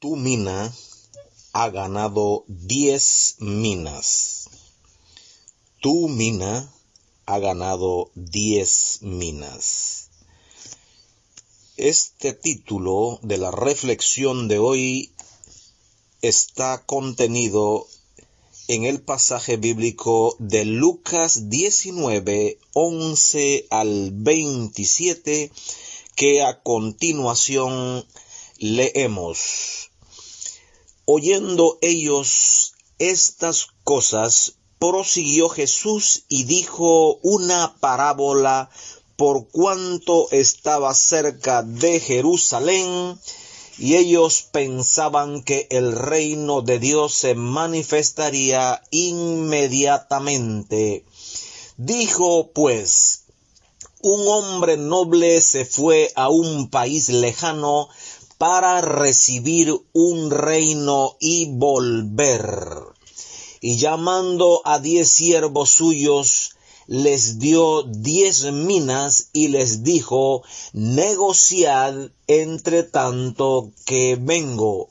Tu mina ha ganado 10 minas. Tu mina ha ganado 10 minas. Este título de la reflexión de hoy está contenido en el pasaje bíblico de Lucas 19, 11 al 27, que a continuación leemos. Oyendo ellos estas cosas, prosiguió Jesús y dijo una parábola por cuanto estaba cerca de Jerusalén, y ellos pensaban que el reino de Dios se manifestaría inmediatamente. Dijo pues: un hombre noble se fue a un país lejano para recibir un reino y volver. Y llamando a 10 siervos suyos, les dio 10 minas y les dijo: negociad entre tanto que vengo.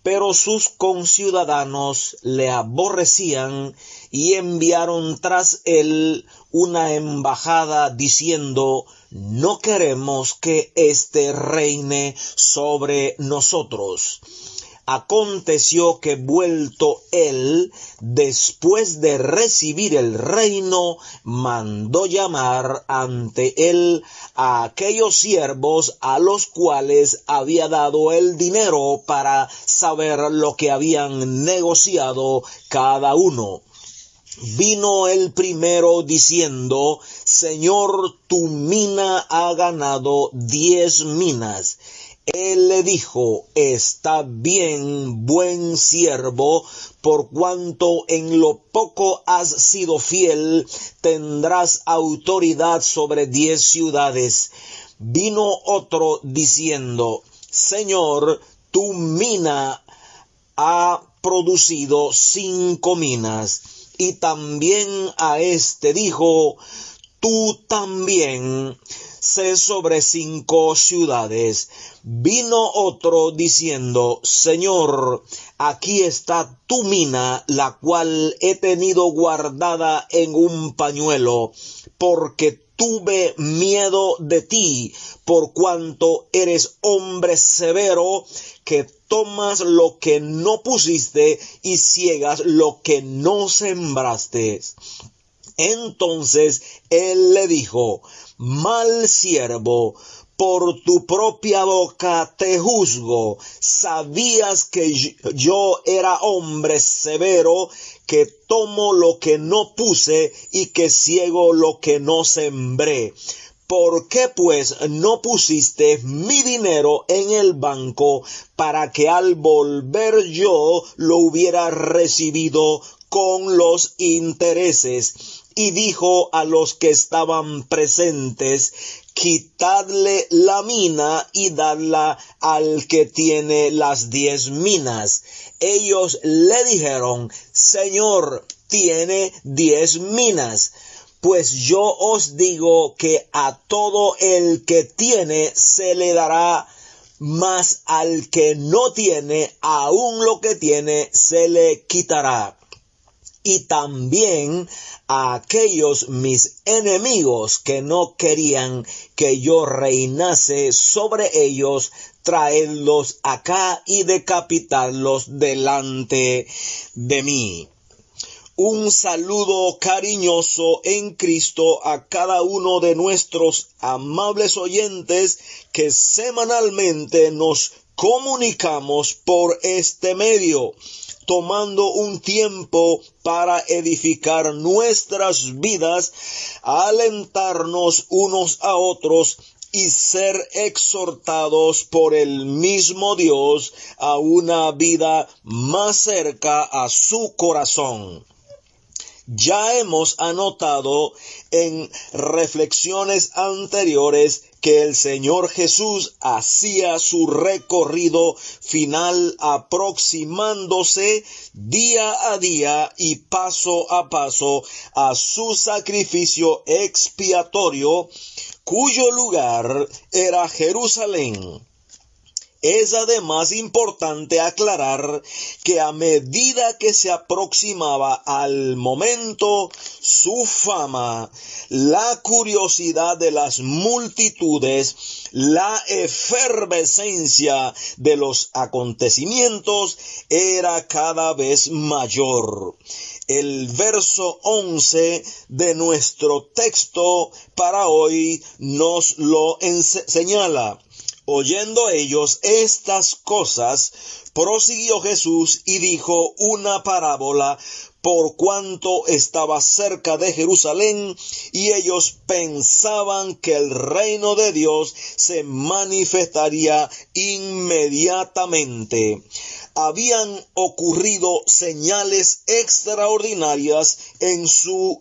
Pero sus conciudadanos le aborrecían y enviaron tras él una embajada diciendo: no queremos que éste reine sobre nosotros. Aconteció que vuelto él, después de recibir el reino, mandó llamar ante él a aquellos siervos a los cuales había dado el dinero para saber lo que habían negociado cada uno. Vino el primero diciendo: Señor, tu mina ha ganado 10 minas. Él le dijo: está bien, buen siervo, por cuanto en lo poco has sido fiel, tendrás autoridad sobre 10 ciudades. Vino otro diciendo: Señor, tu mina ha producido 5 minas. Y también a este dijo: tú también sé sobre 5 ciudades. Vino otro diciendo: Señor, aquí está tu mina, la cual he tenido guardada en un pañuelo, porque tuve miedo de ti, por cuanto eres hombre severo, que tomas lo que no pusiste y ciegas lo que no sembraste. Entonces él le dijo: mal siervo, por tu propia boca te juzgo. Sabías que yo era hombre severo, que tomo lo que no puse y que ciego lo que no sembré. ¿Por qué pues no pusiste mi dinero en el banco para que al volver yo lo hubiera recibido con los intereses? Y dijo a los que estaban presentes: quitadle la mina y dadla al que tiene las 10 minas. Ellos le dijeron: Señor, tiene 10 minas. Pues yo os digo que a todo el que tiene se le dará, mas al que no tiene, aun lo que tiene se le quitará. Y también a aquellos mis enemigos que no querían que yo reinase sobre ellos, traedlos acá y decapitadlos delante de mí. Un saludo cariñoso en Cristo a cada uno de nuestros amables oyentes que semanalmente nos comunicamos por este medio, tomando un tiempo para edificar nuestras vidas, alentarnos unos a otros y ser exhortados por el mismo Dios a una vida más cerca a su corazón. Ya hemos anotado en reflexiones anteriores que el Señor Jesús hacía su recorrido final aproximándose día a día y paso a paso a su sacrificio expiatorio, cuyo lugar era Jerusalén. Es además importante aclarar que a medida que se aproximaba al momento, su fama, la curiosidad de las multitudes, la efervescencia de los acontecimientos era cada vez mayor. El verso 11 de nuestro texto para hoy nos lo señala. Oyendo ellos estas cosas, prosiguió Jesús y dijo una parábola por cuanto estaba cerca de Jerusalén y ellos pensaban que el reino de Dios se manifestaría inmediatamente. Habían ocurrido señales extraordinarias en su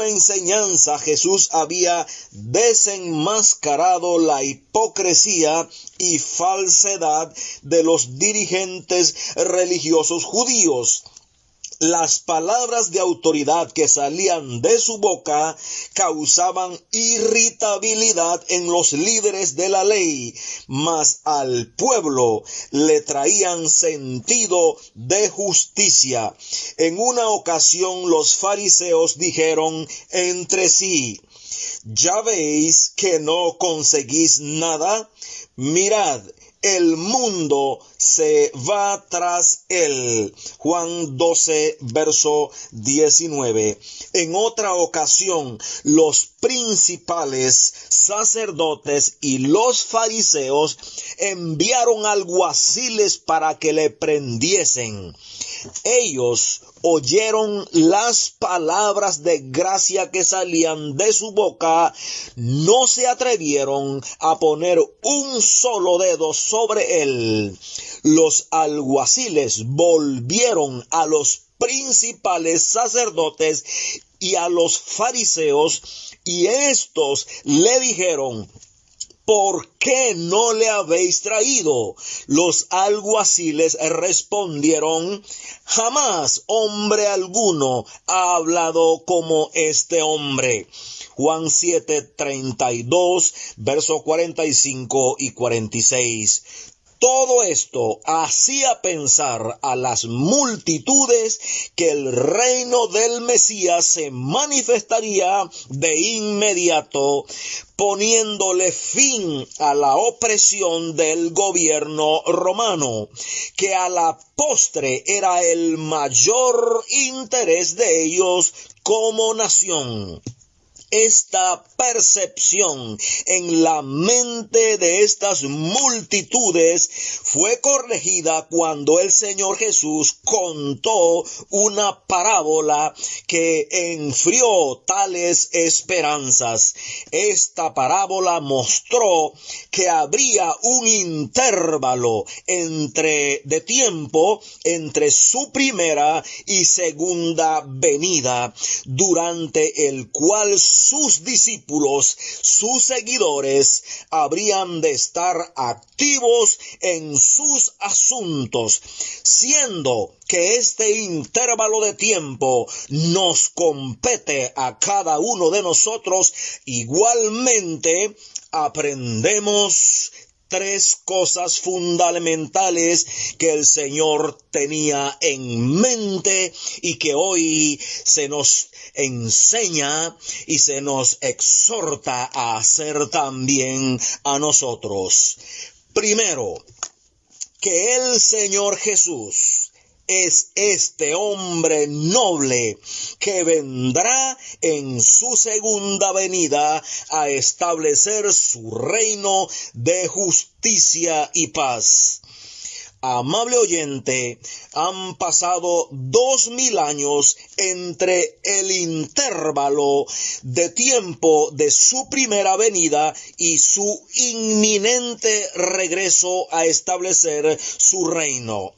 enseñanza. Jesús había desenmascarado la hipocresía y falsedad de los dirigentes religiosos judíos. Las palabras de autoridad que salían de su boca causaban irritabilidad en los líderes de la ley, mas al pueblo le traían sentido de justicia. En una ocasión los fariseos dijeron entre sí: ¿ya veis que no conseguís nada? Mirad, el mundo se va tras él. Juan 12, verso 19. En otra ocasión, los principales sacerdotes y los fariseos enviaron alguaciles para que le prendiesen. Ellos oyeron las palabras de gracia que salían de su boca, no se atrevieron a poner un solo dedo sobre él. Los alguaciles volvieron a los principales sacerdotes y a los fariseos, y estos le dijeron: ¿por qué no le habéis traído? Los alguaciles respondieron: jamás hombre alguno ha hablado como este hombre. Juan 7:32, versos 45 y 46. Todo esto hacía pensar a las multitudes que el reino del Mesías se manifestaría de inmediato, poniéndole fin a la opresión del gobierno romano, que a la postre era el mayor interés de ellos como nación. Esta percepción en la mente de estas multitudes fue corregida cuando el Señor Jesús contó una parábola que enfrió tales esperanzas. Esta parábola mostró que habría un intervalo de tiempo entre su primera y segunda venida, durante el cual sus discípulos, sus seguidores, habrían de estar activos en sus asuntos, siendo que este intervalo de tiempo nos compete a cada uno de nosotros. Igualmente, aprendemos tres cosas fundamentales que el Señor tenía en mente y que hoy se nos enseña y se nos exhorta a hacer también a nosotros. Primero, que el Señor Jesús es este hombre noble que vendrá en su segunda venida a establecer su reino de justicia y paz. Amable oyente, han pasado 2000 años entre el intervalo de tiempo de su primera venida y su inminente regreso a establecer su reino.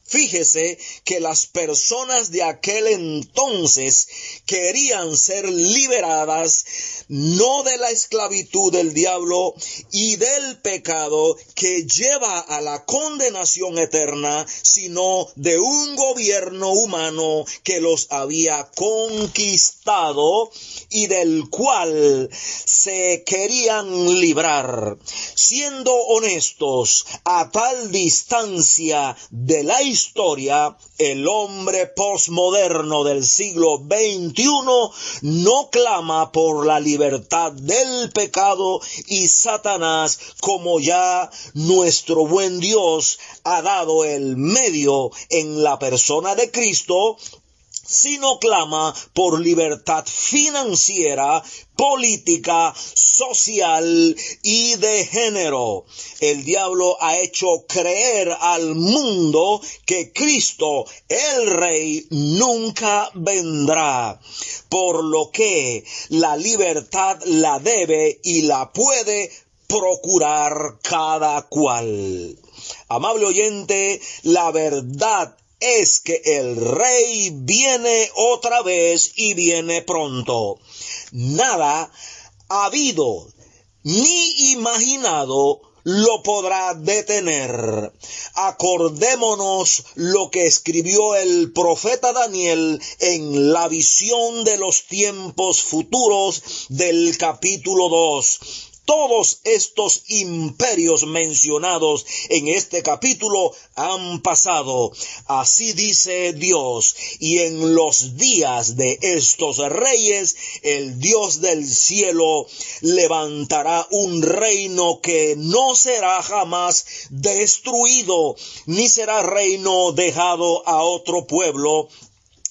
Fíjese que las personas de aquel entonces querían ser liberadas no de la esclavitud del diablo y del pecado que lleva a la condenación eterna, sino de un gobierno humano que los había conquistado y del cual se querían librar. Siendo honestos, a tal distancia de la historia, el hombre posmoderno del siglo XXI no clama por la libertad del pecado y Satanás, como ya nuestro buen Dios ha dado el medio en la persona de Cristo, sino clama por libertad financiera, política, social y de género. El diablo ha hecho creer al mundo que Cristo, el Rey, nunca vendrá, por lo que la libertad la debe y la puede procurar cada cual. Amable oyente, la verdad es que el Rey viene otra vez y viene pronto. Nada habido ni imaginado lo podrá detener. Acordémonos lo que escribió el profeta Daniel en la visión de los tiempos futuros del capítulo 2. Todos estos imperios mencionados en este capítulo han pasado. Así dice Dios, y en los días de estos reyes, el Dios del cielo levantará un reino que no será jamás destruido, ni será reino dejado a otro pueblo.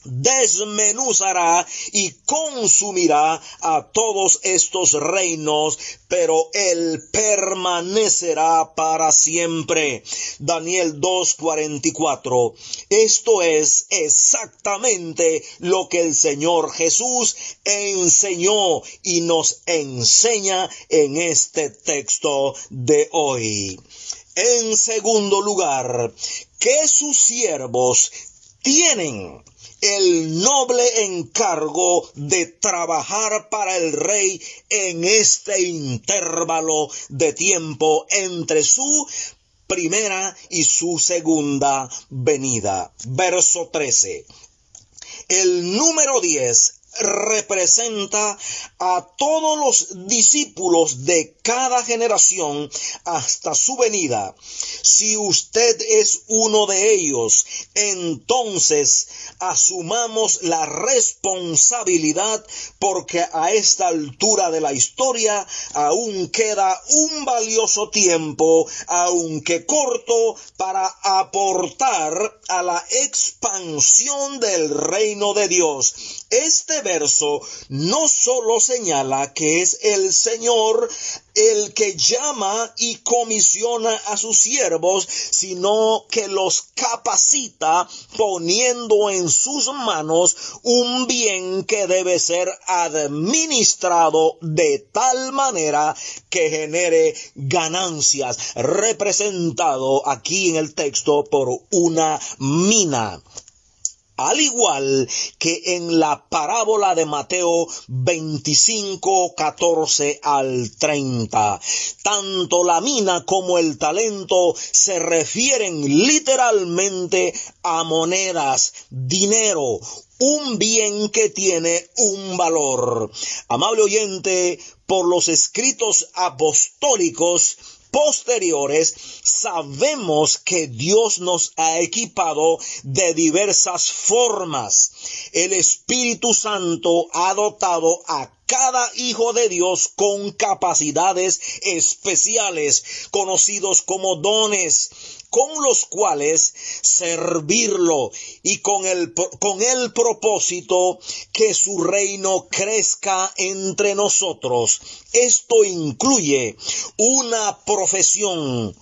Desmenuzará y consumirá a todos estos reinos, pero él permanecerá para siempre. Daniel 2:44. Esto es exactamente lo que el Señor Jesús enseñó y nos enseña en este texto de hoy. En segundo lugar, que sus siervos tienen el noble encargo de trabajar para el Rey en este intervalo de tiempo entre su primera y su segunda venida. Verso 13. El número 10 representa a todos los discípulos de cada generación hasta su venida. Si usted es uno de ellos, entonces asumamos la responsabilidad, porque a esta altura de la historia aún queda un valioso tiempo, aunque corto, para aportar a la expansión del reino de Dios. Este verso no solo señala que es el Señor el que llama y comisiona a sus siervos, sino que los capacita poniendo en sus manos un bien que debe ser administrado de tal manera que genere ganancias, representado aquí en el texto por una mina. Al igual que en la parábola de Mateo 25, 14 al 30. Tanto la mina como el talento se refieren literalmente a monedas, dinero, un bien que tiene un valor. Amable oyente, por los escritos apostólicos posteriores, sabemos que Dios nos ha equipado de diversas formas. El Espíritu Santo ha dotado a cada hijo de Dios con capacidades especiales, conocidos como dones, con los cuales servirlo y con el propósito que su reino crezca entre nosotros. Esto incluye una profesión,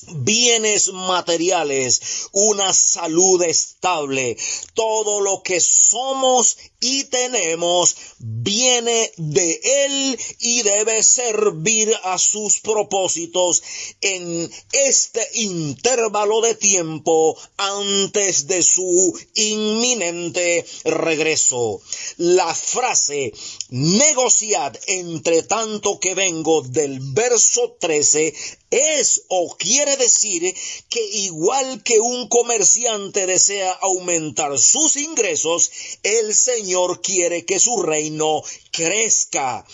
bienes materiales, una salud estable. Todo lo que somos y tenemos viene de Él y debe servir a sus propósitos en este intervalo de tiempo antes de su inminente regreso. La frase negociad entre tanto que vengo del verso 13 es o quiere decir que igual que un comerciante desea aumentar sus ingresos, el Señor quiere que su reino crezca.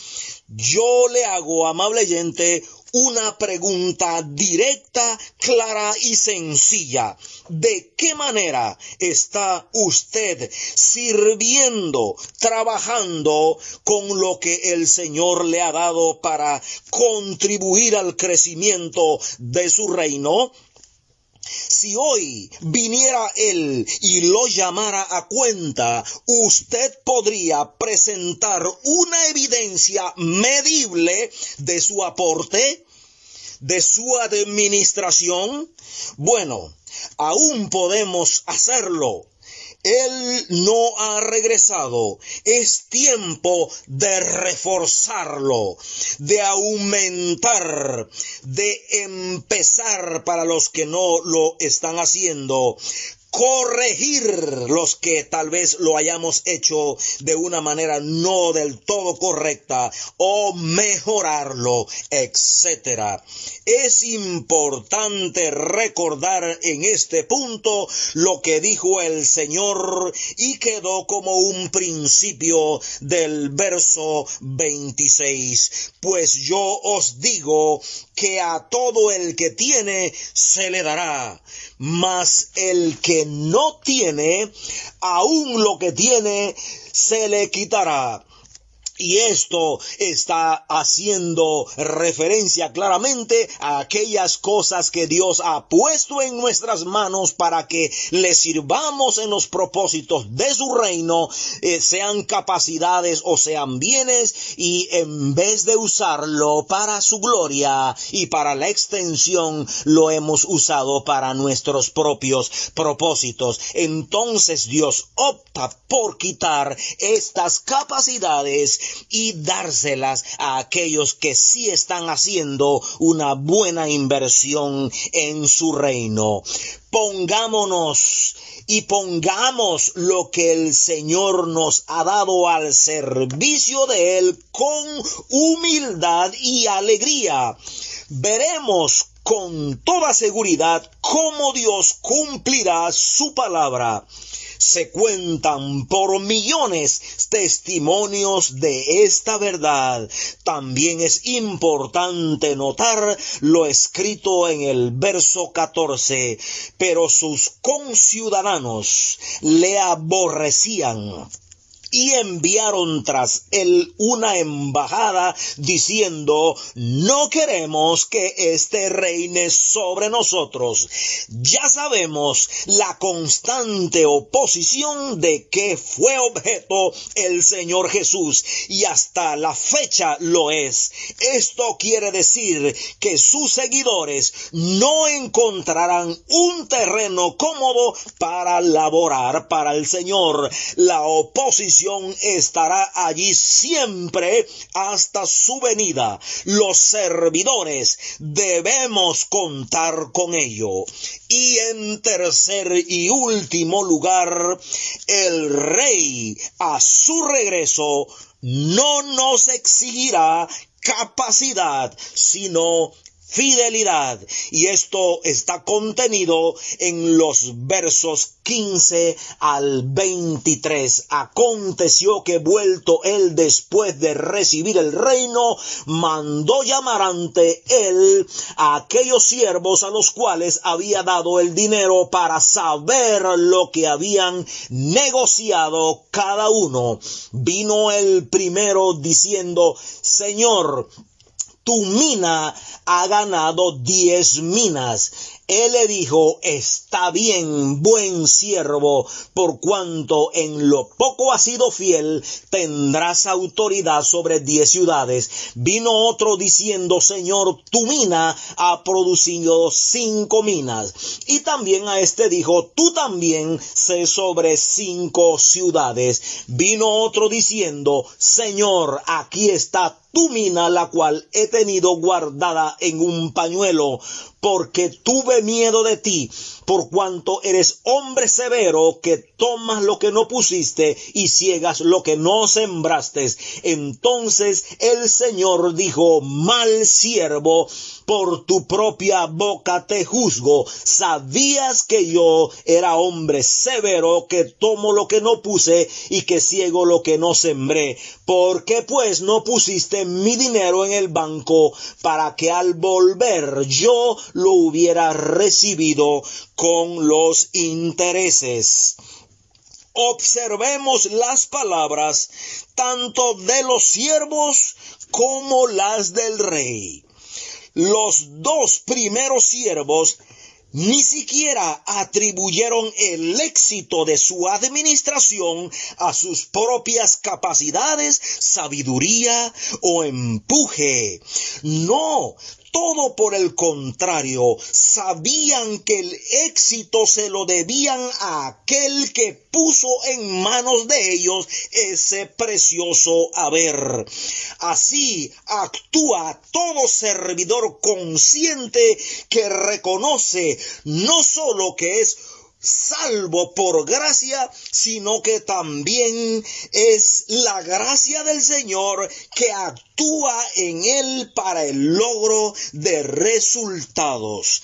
Yo le hago, amable oyente, una pregunta directa, clara y sencilla. ¿De qué manera está usted sirviendo, trabajando con lo que el Señor le ha dado para contribuir al crecimiento de su reino? Si hoy viniera Él y lo llamara a cuenta, usted podría presentar una evidencia medible de su aporte, de su administración. Bueno, aún podemos hacerlo. Él no ha regresado. Es tiempo de reforzarlo, de aumentar, de empezar para los que no lo están haciendo. Corregir los que tal vez lo hayamos hecho de una manera no del todo correcta o mejorarlo, etcétera. Es importante recordar en este punto lo que dijo el Señor y quedó como un principio del verso 26. Pues yo os digo que a todo el que tiene se le dará, mas el que no tiene, aún lo que tiene, se le quitará. Y esto está haciendo referencia claramente a aquellas cosas que Dios ha puesto en nuestras manos para que le sirvamos en los propósitos de su reino, sean capacidades o sean bienes, y en vez de usarlo para su gloria y para la extensión, lo hemos usado para nuestros propios propósitos. Entonces Dios opta por quitar estas capacidades y dárselas a aquellos que sí están haciendo una buena inversión en su reino. Pongámonos y pongamos lo que el Señor nos ha dado al servicio de Él con humildad y alegría. Veremos con toda seguridad cómo Dios cumplirá su palabra. Se cuentan por millones testimonios de esta verdad. También es importante notar lo escrito en el verso 14. Pero sus conciudadanos le aborrecían y enviaron tras él una embajada diciendo: no queremos que éste reine sobre nosotros. Ya sabemos la constante oposición de que fue objeto el Señor Jesús, y hasta la fecha lo es. Esto quiere decir que sus seguidores no encontrarán un terreno cómodo para laborar para el Señor. La oposición estará allí siempre hasta su venida. Los servidores debemos contar con ello. Y en tercer y último lugar, el Rey a su regreso no nos exigirá capacidad, sino fidelidad. Y esto está contenido en los versos 15 al 23. Aconteció que vuelto él después de recibir el reino, mandó llamar ante él a aquellos siervos a los cuales había dado el dinero para saber lo que habían negociado cada uno. Vino el primero diciendo: Señor, tu mina ha ganado 10 minas. Él le dijo: está bien, buen siervo, por cuanto en lo poco has sido fiel, tendrás autoridad sobre 10 ciudades. Vino otro diciendo: Señor, tu mina ha producido 5 minas. Y también a este dijo: tú también sé sobre 5 ciudades. Vino otro diciendo: Señor, aquí está tu mina, la cual he tenido guardada en un pañuelo, porque tuve miedo de ti, por cuanto eres hombre severo, que tomas lo que no pusiste y ciegas lo que no sembraste. Entonces el Señor dijo: mal siervo, por tu propia boca te juzgo. Sabías que yo era hombre severo, que tomo lo que no puse y que ciego lo que no sembré. ¿Por qué pues no pusiste mi dinero en el banco, para que al volver yo lo hubiera recibido con los intereses? Observemos las palabras tanto de los siervos como las del rey. Los 2 primeros siervos ni siquiera atribuyeron el éxito de su administración a sus propias capacidades, sabiduría o empuje. No, todo por el contrario, sabían que el éxito se lo debían a aquel que puso en manos de ellos ese precioso haber. Así actúa todo servidor consciente que reconoce no solo que es salvo por gracia, sino que también es la gracia del Señor que actúa en él para el logro de resultados.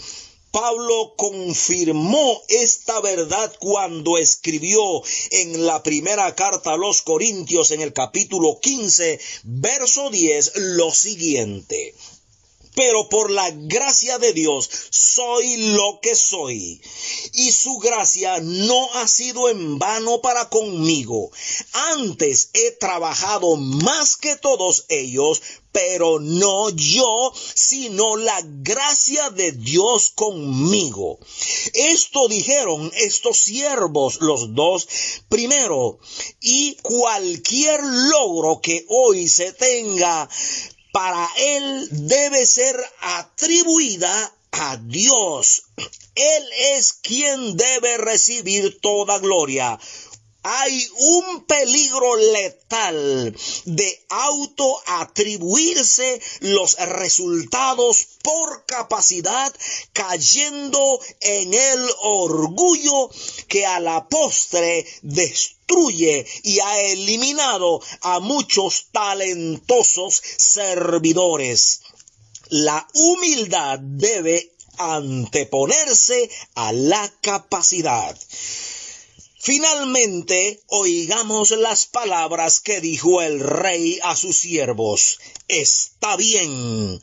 Pablo confirmó esta verdad cuando escribió en la primera carta a los Corintios, en el capítulo 15, verso 10, lo siguiente: pero por la gracia de Dios soy lo que soy, y su gracia no ha sido en vano para conmigo. Antes he trabajado más que todos ellos, pero no yo, sino la gracia de Dios conmigo. Esto dijeron estos siervos, los 2 primeros, y cualquier logro que hoy se tenga para él debe ser atribuida a Dios. Él es quien debe recibir toda gloria. Hay un peligro letal de autoatribuirse los resultados por capacidad, cayendo en el orgullo que a la postre destruye y ha eliminado a muchos talentosos servidores. La humildad debe anteponerse a la capacidad. Finalmente, oigamos las palabras que dijo el rey a sus siervos: está bien,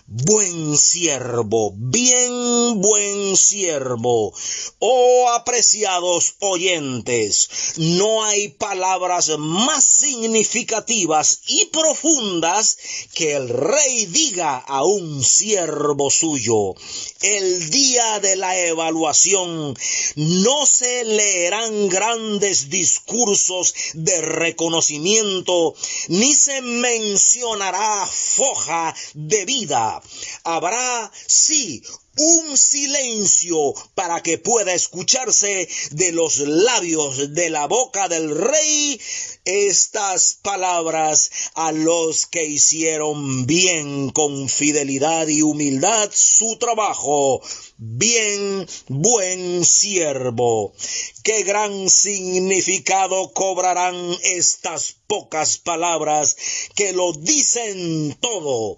buen siervo, bien buen siervo. Oh, apreciados oyentes, no hay palabras más significativas y profundas que el rey diga a un siervo suyo. El día de la evaluación no se leerán grandes discursos de reconocimiento, ni se mencionará foja de vida. Habrá, sí, un silencio para que pueda escucharse de los labios de la boca del rey estas palabras a los que hicieron bien con fidelidad y humildad su trabajo. Bien, buen siervo. Qué gran significado cobrarán estas pocas palabras que lo dicen todo.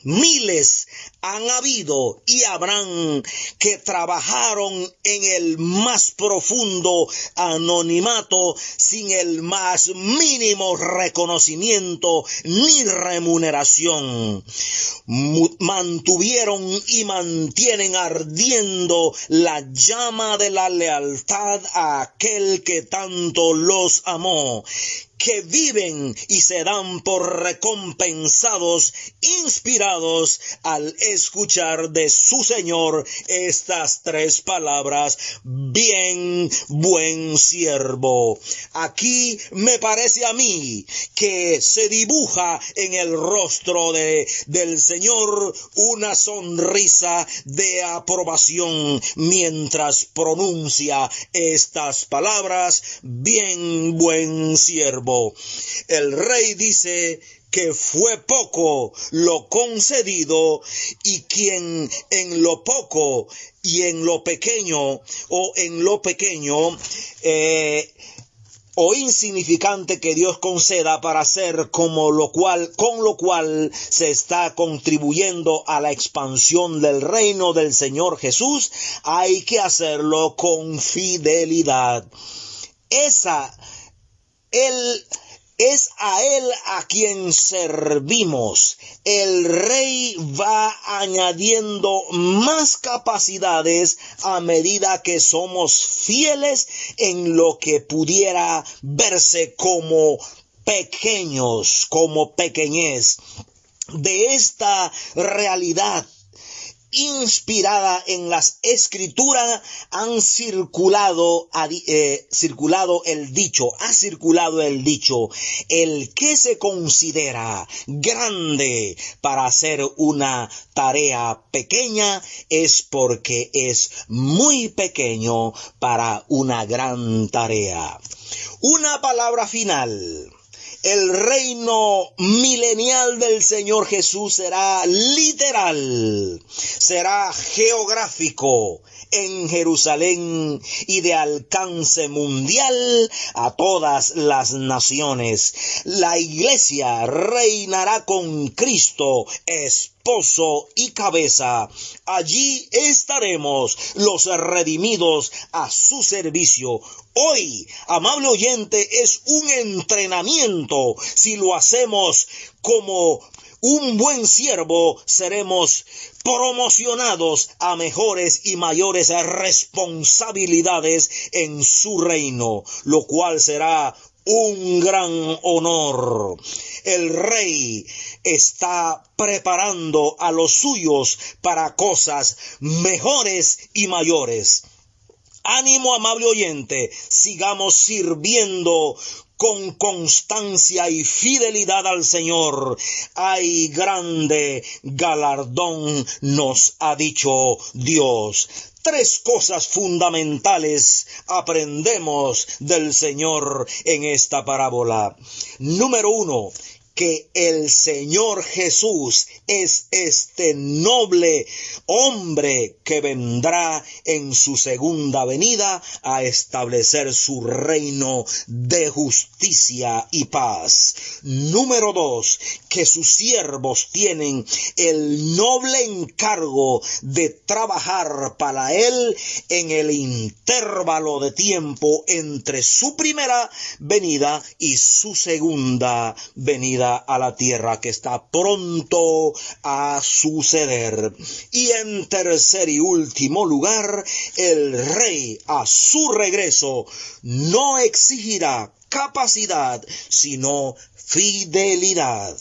Miles han habido y habrán que trabajaron en el más profundo anonimato sin el más mínimo reconocimiento ni remuneración. Mantuvieron y mantienen ardiendo la llama de la lealtad a aquel que tanto los amó, que viven y se dan por recompensados, inspirados al escuchar de su Señor estas tres palabras: bien, buen siervo. Aquí me parece a mí que se dibuja en el rostro del Señor una sonrisa de aprobación mientras pronuncia estas palabras: bien, buen siervo. El rey dice que fue poco lo concedido, y quien en lo poco y en lo pequeño o insignificante que Dios conceda para hacer con lo cual se está contribuyendo a la expansión del reino del Señor Jesús, hay que hacerlo con fidelidad. Es a Él a quien servimos. El Rey va añadiendo más capacidades a medida que somos fieles en lo que pudiera verse como pequeñez. De esta realidad inspirada en las Escrituras ha circulado el dicho: el que se considera grande para hacer una tarea pequeña es porque es muy pequeño para una gran tarea. Una palabra final. El reino milenial del Señor Jesús será literal, será geográfico en Jerusalén y de alcance mundial a todas las naciones. La iglesia reinará con Cristo, esposo y cabeza. Allí estaremos los redimidos a su servicio. Hoy, amable oyente, es un entrenamiento. Si lo hacemos como un buen siervo, seremos promocionados a mejores y mayores responsabilidades en su reino, lo cual será un gran honor. El Rey está preparando a los suyos para cosas mejores y mayores. Ánimo, amable oyente, sigamos sirviendo con constancia y fidelidad al Señor. Hay grande galardón, nos ha dicho Dios. Tres cosas fundamentales aprendemos del Señor en esta parábola. Número 1, que el Señor Jesús es este noble hombre que vendrá en su segunda venida a establecer su reino de justicia y paz. Número 2, que sus siervos tienen el noble encargo de trabajar para Él en el intervalo de tiempo entre su primera venida y su segunda venida a la tierra, que está pronto a suceder. Y en tercer y último lugar, el Rey a su regreso no exigirá capacidad, sino fidelidad.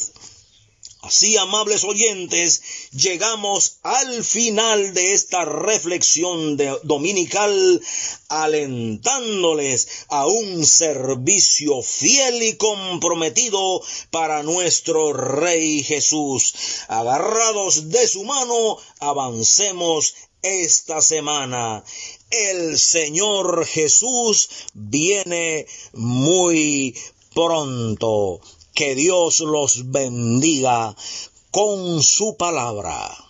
Así, amables oyentes, llegamos al final de esta reflexión dominical, alentándoles a un servicio fiel y comprometido para nuestro Rey Jesús. Agarrados de su mano, avancemos esta semana. El Señor Jesús viene muy pronto. Que Dios los bendiga con su palabra.